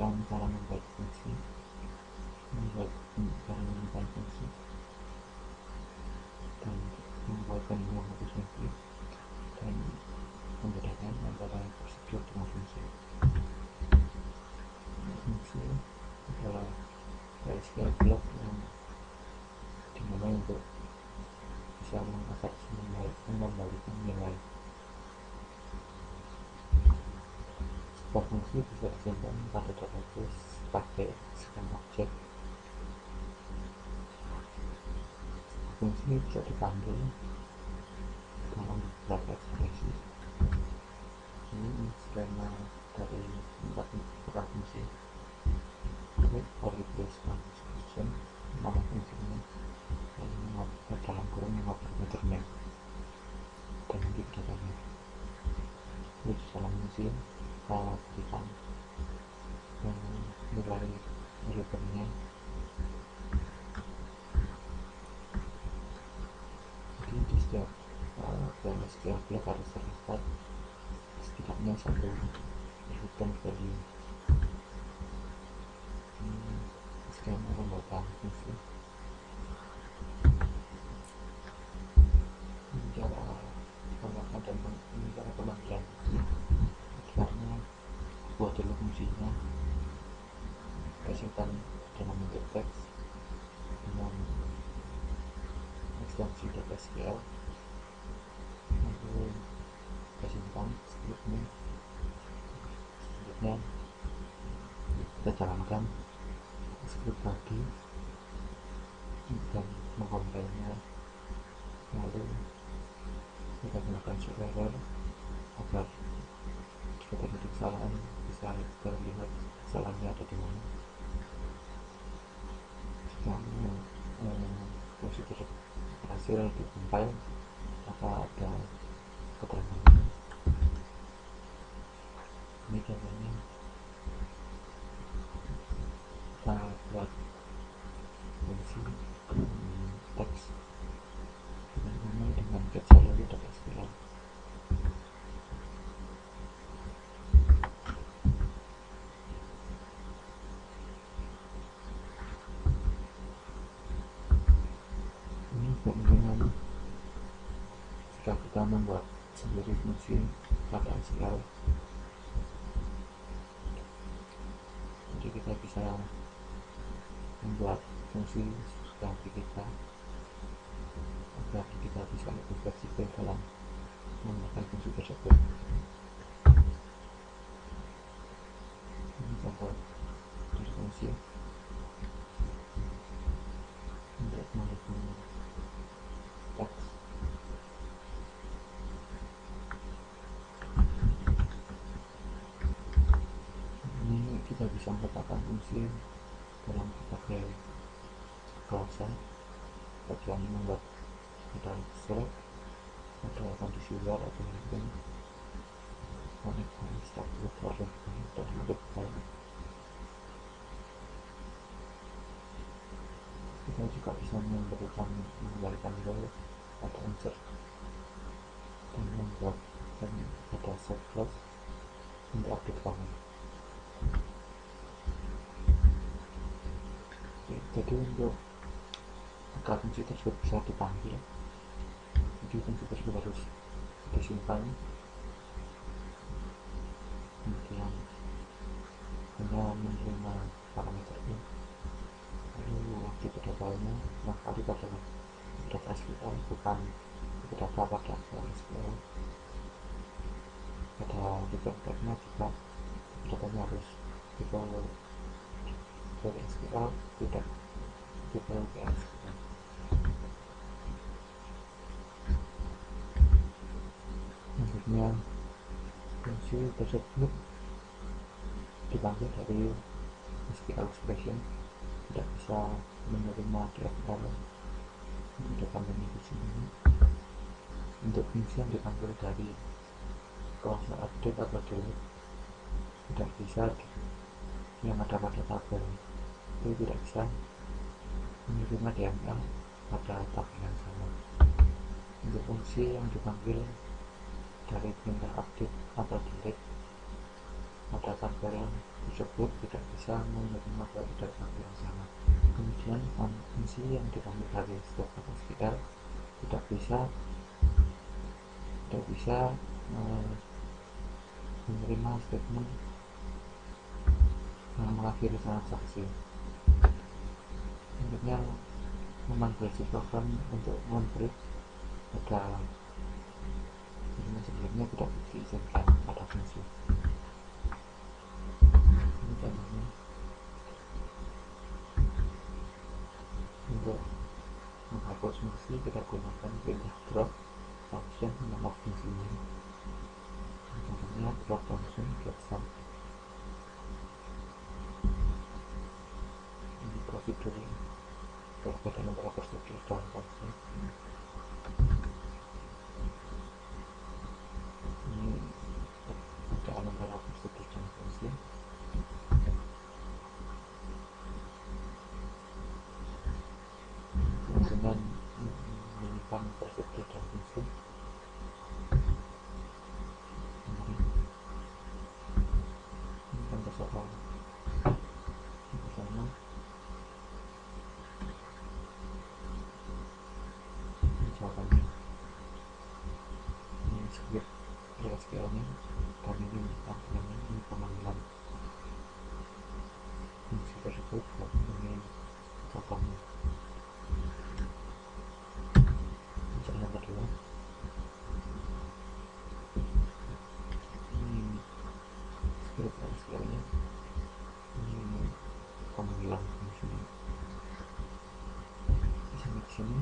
menjelaskan cara membuat fungsi, dan membuat dan menghapus fungsi, dan membedakan antara prosedur dengan fungsi. Fungsi adalah SQL block yang dimana untuk bisa mengembalikan nilai. Sebuah fungsi bisa disimpan pada database pakai scan objek. Fungsi bisa dipanggil dalam beberapa ekspresi. Ini skema dari empat fungsi. Create or replace one expression, nama fungsinya, dalam kurung mengoper name, dan nanti datanya. Di dalam fungsi kita berikan nilai variabelnya. Jadi di setiap SQL block harus terdapat setidaknya satu return value. Skema pembuatan fungsi. Cara pembuatan dan cara pemanggilan fungsi. Karena buat dulu fungsinya, kita simpan dalam bentuk teks dengan ekstensi .sql, lalu kita simpan scriptnya. Selanjutnya kita jalankan script tadi dan mengcompile-nya, lalu kita gunakan show error agar jika terjadi kesalahan bisa terlihat kesalahannya ada di mana. Jika fungsi tersebut berhasil di-compile, maka ada keterangan. Ini contohnya kita buat fungsi teks dengan get salary .sql. Ini kemungkinan jika kita membuat sendiri fungsi pada SQL, jadi kita bisa membuat fungsi seperti kita agar kita bisa lebih fleksibel dalam menggunakan fungsi tersebut. Ini contoh dari fungsi untuk menghitung teks. Ini kita bisa meletakkan fungsi dalam berbagai bahasa. Bagian membuat ada select, ada kondisi luar atau mungkin connect status atau bentuk file. Kita juga bisa mengembalikan nilai atau insert dan membuat dan ada set clause untuk update comment. Jadi untuk agar fungsi tersebut bisa dipanggil, jadi fungsi tersebut harus disimpan, kemudian hanya menerima parameternya, lalu waktu filenya maka kita adalah data SQL, bukan data pada SQL. Pada return type-nya juga datanya harus dibawa dari SQL, tidak dibawa ke SQL. Selanjutnya fungsi tersebut dipanggil dari SQL expression, tidak bisa menerima DFR. Ada kambing di sini. Untuk fungsi yang dipanggil dari klase update atau delete, tidak bisa yang ada pada tabel, itu tidak bisa menerima DML pada tabel yang sama. Untuk fungsi yang dipanggil dari perintah update atau delete, pada tampilan tersebut tidak bisa menerima data yang sama. Kemudian fungsi yang diambil dari setiap SQL tidak bisa menerima statement yang mengakhiri transaksi. Selanjutnya, memanipulasi program untuk memberi pada sebelumnya tidak diizinkan pada fungsi. Ini contohnya. Untuk menghapus fungsi kita gunakan perintah drop function nama fungsinya. Contohnya drop function get sum. Ini prosedur perbedaan antara prosedur dan function. Ini perbedaan antara prosedur dan fungsi. Dengan menyimpan prosedur dan fungsi. Ini contoh soal misalnya jawabannya ini script SQL nya dan ini tampilannya ini pemanggilan fungsi tersebut dan ini jawabannya. Misalnya kedua, ini script SQL nya ini pemanggilan fungsi. Sampai di sini